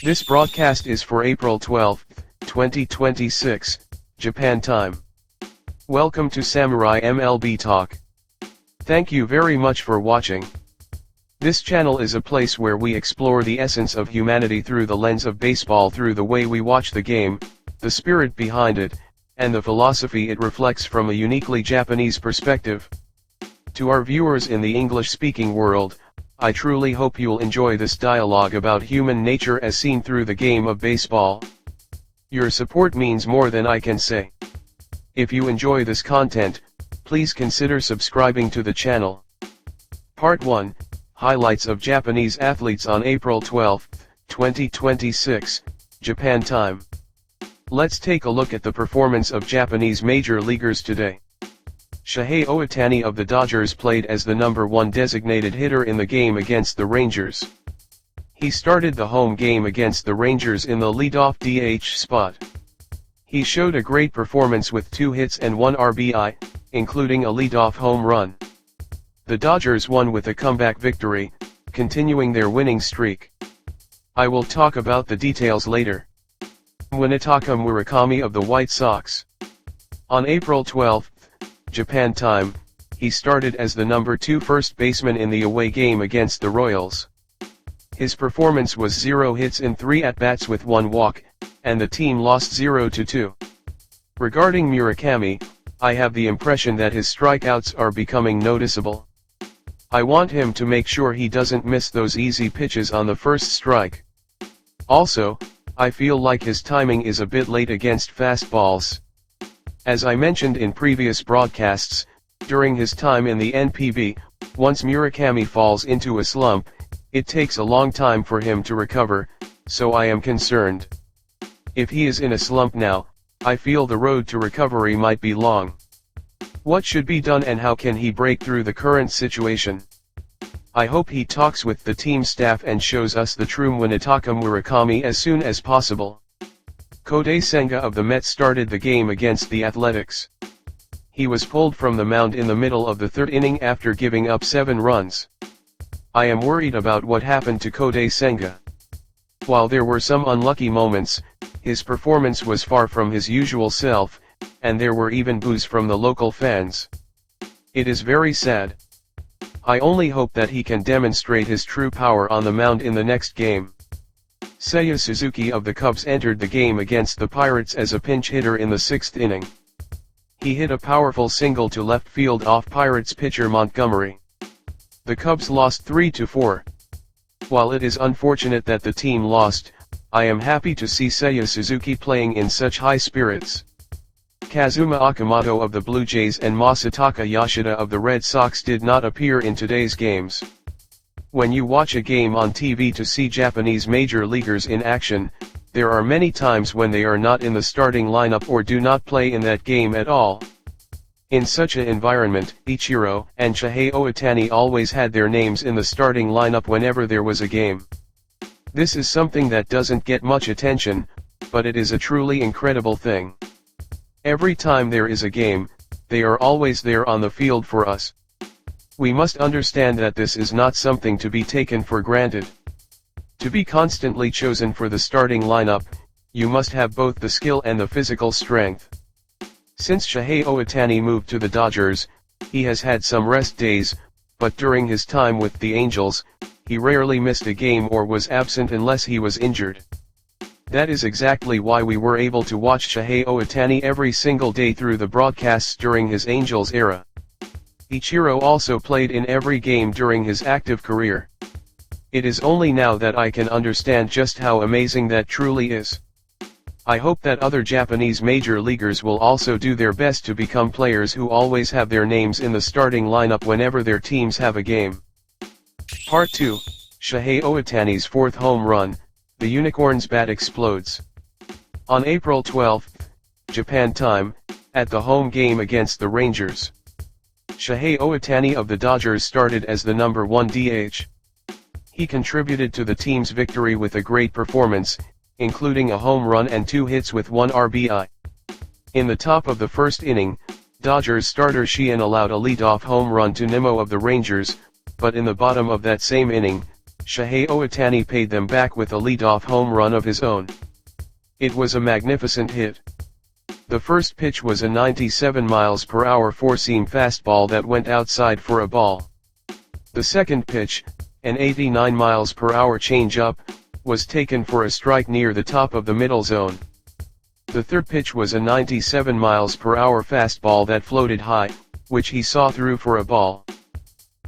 This broadcast is for April 12, 2026, Japan time. Welcome to Samurai MLB Talk. Thank you very much for watching. This channel is a place where we explore the essence of humanity through the lens of baseball, through the way we watch the game, the spirit behind it, and the philosophy it reflects from a uniquely Japanese perspective. To our viewers in the English-speaking world, I truly hope you'll enjoy this dialogue about human nature as seen through the game of baseball. Your support means more than I can say. If you enjoy this content, please consider subscribing to the channel. Part 1, Highlights of Japanese Athletes on April 12, 2026, Japan time. Let's take a look at the performance of Japanese major leaguers today. Shohei Ohtani of the Dodgers played as the number 1 designated hitter in the game against the Rangers. He started the home game against the Rangers in the leadoff DH spot. He showed a great performance with 2 hits and 1 RBI, including a leadoff home run. The Dodgers won with a comeback victory, continuing their winning streak. I will talk about the details later. Munetaka Murakami of the White Sox. On April 12, Japan time, he started as the number 2 first baseman in the away game against the Royals. His performance was 0 hits in 3 at-bats with 1 walk, and the team lost 0-2. Regarding Murakami, I have the impression that his strikeouts are becoming noticeable. I want him to make sure he doesn't miss those easy pitches on the first strike. Also, I feel like his timing is a bit late against fastballs. As I mentioned in previous broadcasts, during his time in the NPB, once Murakami falls into a slump, it takes a long time for him to recover, so I am concerned. If he is in a slump now, I feel the road to recovery might be long. What should be done and how can he break through the current situation? I hope he talks with the team staff and shows us the true Munetaka Murakami as soon as possible. Kodai Senga of the Mets started the game against the Athletics. He was pulled from the mound in the middle of the 3rd inning after giving up 7 runs. I am worried about what happened to Kodai Senga. While there were some unlucky moments, his performance was far from his usual self, and there were even boos from the local fans. It is very sad. I only hope that he can demonstrate his true power on the mound in the next game. Seiya Suzuki of the Cubs entered the game against the Pirates as a pinch hitter in the 6th inning. He hit a powerful single to left field off Pirates pitcher Montgomery. The Cubs lost 3-4. While it is unfortunate that the team lost, I am happy to see Seiya Suzuki playing in such high spirits. Kazuma Okamoto of the Blue Jays and Masataka Yoshida of the Red Sox did not appear in today's games. When you watch a game on TV to see Japanese major leaguers in action, there are many times when they are not in the starting lineup or do not play in that game at all. In such an environment, Ichiro and Shohei Ohtani always had their names in the starting lineup whenever there was a game. This is something that doesn't get much attention, but it is a truly incredible thing. Every time there is a game, they are always there on the field for us. We must understand that this is not something to be taken for granted. To be constantly chosen for the starting lineup, you must have both the skill and the physical strength. Since Shohei Ohtani moved to the Dodgers, he has had some rest days, but during his time with the Angels, he rarely missed a game or was absent unless he was injured. That is exactly why we were able to watch Shohei Ohtani every single day through the broadcasts during his Angels era. Ichiro also played in every game during his active career. It is only now that I can understand just how amazing that truly is. I hope that other Japanese major leaguers will also do their best to become players who always have their names in the starting lineup whenever their teams have a game. Part 2, Shohei Ohtani's 4th home run, the Unicorn's bat explodes. On April 12, Japan time, at the home game against the Rangers, Shohei Ohtani of the Dodgers started as the number 1 DH. He contributed to the team's victory with a great performance, including a home run and 2 hits with 1 RBI. In the top of the 1st inning, Dodgers starter Sheehan allowed a leadoff home run to Nimmo of the Rangers, but in the bottom of that same inning, Shohei Ohtani paid them back with a leadoff home run of his own. It was a magnificent hit. The first pitch was a 97 miles per hour four-seam fastball that went outside for a ball. The second pitch, an 89 miles per hour changeup, was taken for a strike near the top of the middle zone. The third pitch was a 97 miles per hour fastball that floated high, which he saw through for a ball.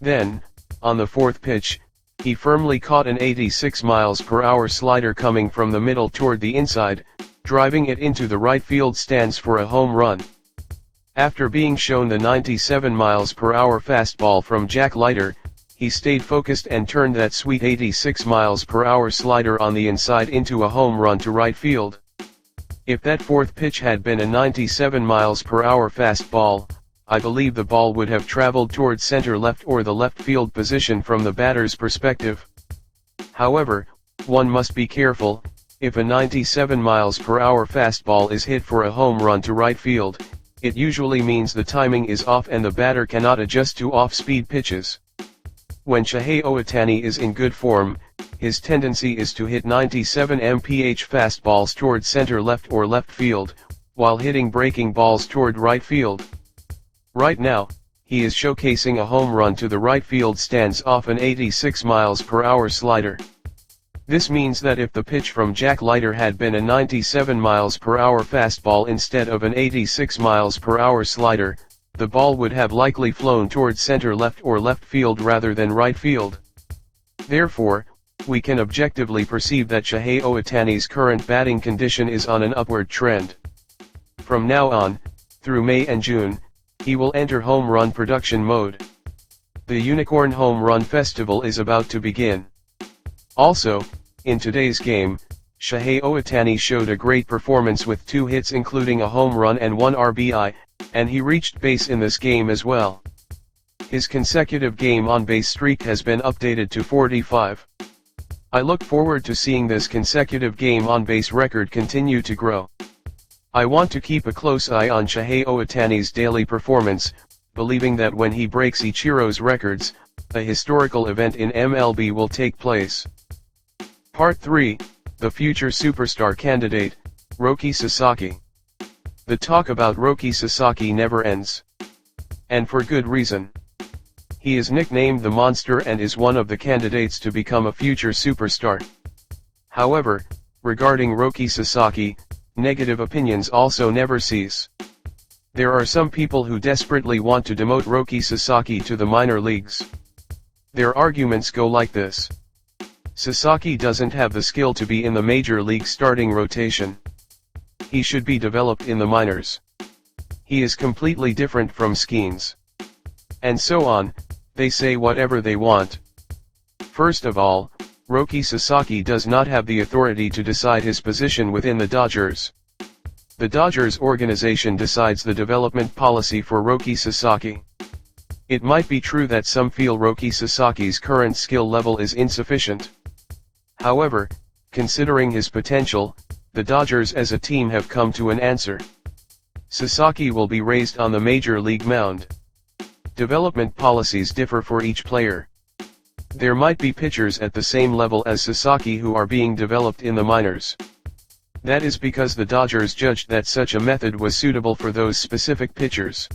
Then, on the fourth pitch, he firmly caught an 86 miles per hour slider coming from the middle toward the inside, driving it into the right field stands for a home run. After being shown the 97 miles per hour fastball from Jack Leiter, he stayed focused and turned that sweet 86 miles per hour slider on the inside into a home run to right field. If that fourth pitch had been a 97 miles per hour fastball, I believe the ball would have traveled towards center left or the left field position from the batter's perspective. However, one must be careful. If a 97 miles per hour fastball is hit for a home run to right field, it usually means the timing is off and the batter cannot adjust to off-speed pitches. When Shohei Ohtani is in good form, his tendency is to hit 97 mph fastballs toward center left or left field, while hitting breaking balls toward right field. Right now, he is showcasing a home run to the right field stands off an 86 miles per hour slider. This means that if the pitch from Jack Leiter had been a 97 miles per hour fastball instead of an 86 miles per hour slider, the ball would have likely flown towards center left or left field rather than right field. Therefore, we can objectively perceive that Shohei Ohtani's current batting condition is on an upward trend. From now on, through May and June, he will enter home run production mode. The Unicorn Home Run Festival is about to begin. Also, in today's game, Shohei Ohtani showed a great performance with 2 hits including a home run and 1 RBI, and he reached base in this game as well. His consecutive game on base streak has been updated to 45. I look forward to seeing this consecutive game on base record continue to grow. I want to keep a close eye on Shohei Ohtani's daily performance, believing that when he breaks Ichiro's records, a historical event in MLB will take place. Part 3, The Future Superstar Candidate, Roki Sasaki. The talk about Roki Sasaki never ends. And for good reason. He is nicknamed the Monster and is one of the candidates to become a future superstar. However, regarding Roki Sasaki, negative opinions also never cease. There are some people who desperately want to demote Roki Sasaki to the minor leagues. Their arguments go like this. Sasaki doesn't have the skill to be in the major league starting rotation. He should be developed in the minors. He is completely different from Skeens. And so on, they say whatever they want. First of all, Roki Sasaki does not have the authority to decide his position within the Dodgers. The Dodgers organization decides the development policy for Roki Sasaki. It might be true that some feel Roki Sasaki's current skill level is insufficient. However, considering his potential, the Dodgers as a team have come to an answer. Sasaki will be raised on the major league mound. Development policies differ for each player. There might be pitchers at the same level as Sasaki who are being developed in the minors. That is because the Dodgers judged that such a method was suitable for those specific pitchers.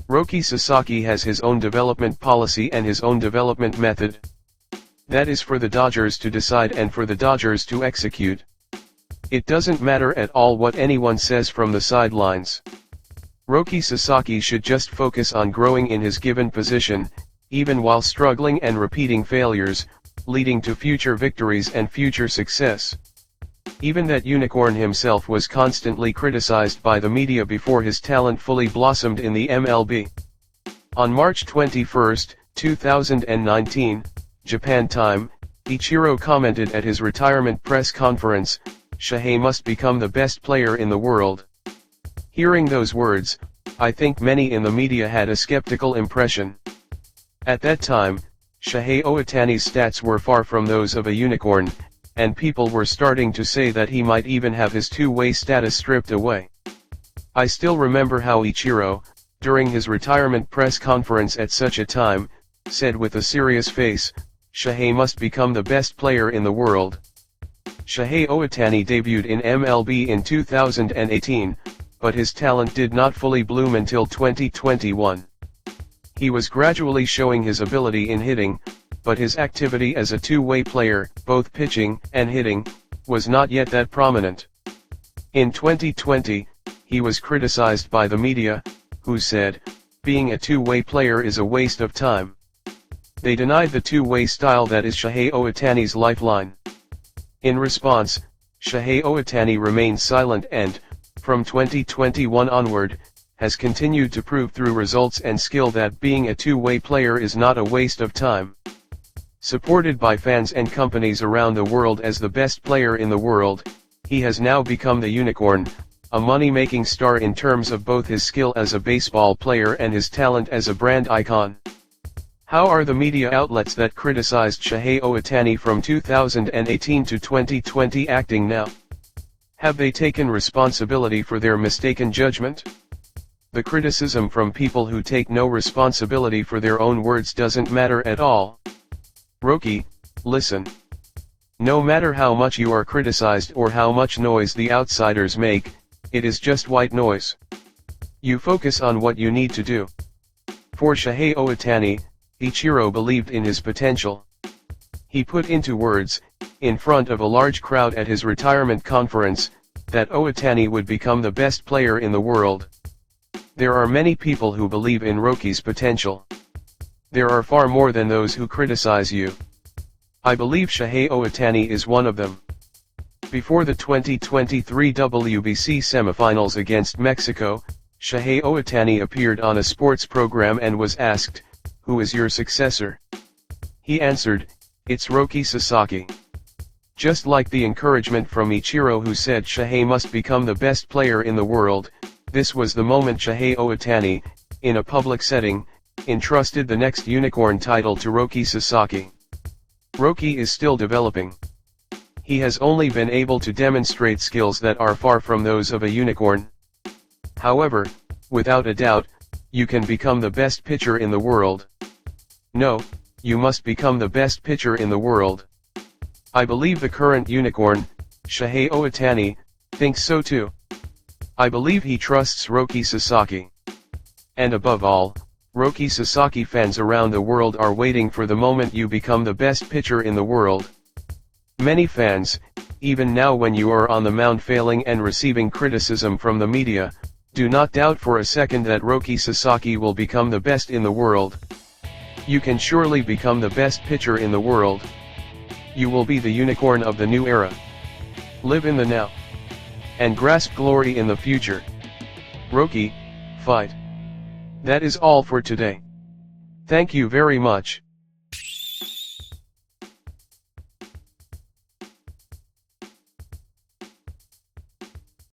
Roki Sasaki has his own development policy and his own development method. That is for the Dodgers to decide and for the Dodgers to execute. It doesn't matter at all what anyone says from the sidelines. Roki Sasaki should just focus on growing in his given position, even while struggling and repeating failures, leading to future victories and future success. Even that unicorn himself was constantly criticized by the media before his talent fully blossomed in the MLB. On March 21, 2019, Japan time, Ichiro commented at his retirement press conference, "Shohei must become the best player in the world." Hearing those words, I think many in the media had a skeptical impression. At that time, Shohei Ohtani's stats were far from those of a unicorn, and people were starting to say that he might even have his two-way status stripped away. I still remember how Ichiro, during his retirement press conference at such a time, said with a serious face, Shohei must become the best player in the world. Shohei Ohtani debuted in MLB in 2018, but his talent did not fully bloom until 2021. He was gradually showing his ability in hitting, but his activity as a two-way player, both pitching and hitting, was not yet that prominent. In 2020, he was criticized by the media, who said, being a two-way player is a waste of time. They denied the two-way style that is Shohei Ohtani's lifeline. In response, Shohei Ohtani remained silent and, from 2021 onward, has continued to prove through results and skill that being a two-way player is not a waste of time. Supported by fans and companies around the world as the best player in the world, he has now become the unicorn, a money-making star in terms of both his skill as a baseball player and his talent as a brand icon. How are the media outlets that criticized Shohei Ohtani from 2018 to 2020 acting now? Have they taken responsibility for their mistaken judgment? The criticism from people who take no responsibility for their own words doesn't matter at all. Roki, listen. No matter how much you are criticized or how much noise the outsiders make, it is just white noise. You focus on what you need to do. For Shohei Ohtani, Ichiro believed in his potential. He put into words, in front of a large crowd at his retirement conference, that Ohtani would become the best player in the world. There are many people who believe in Roki's potential. There are far more than those who criticize you. I believe Shohei Ohtani is one of them. Before the 2023 WBC semifinals against Mexico, Shohei Ohtani appeared on a sports program and was asked, "Who is your successor?" He answered, "It's Roki Sasaki." Just like the encouragement from Ichiro who said Shohei must become the best player in the world, this was the moment Shohei Ohtani, in a public setting, entrusted the next unicorn title to Roki Sasaki. Roki is still developing. He has only been able to demonstrate skills that are far from those of a unicorn. However, without a doubt, you can become the best pitcher in the world. No, you must become the best pitcher in the world. I believe the current unicorn, Shohei Ohtani, thinks so too. I believe he trusts Roki Sasaki. And above all, Roki Sasaki fans around the world are waiting for the moment you become the best pitcher in the world. Many fans, even now when you are on the mound failing and receiving criticism from the media, do not doubt for a second that Roki Sasaki will become the best in the world. You can surely become the best pitcher in the world. You will be the unicorn of the new era. Live in the now. And grasp glory in the future. Roki, fight. That is all for today. Thank you very much.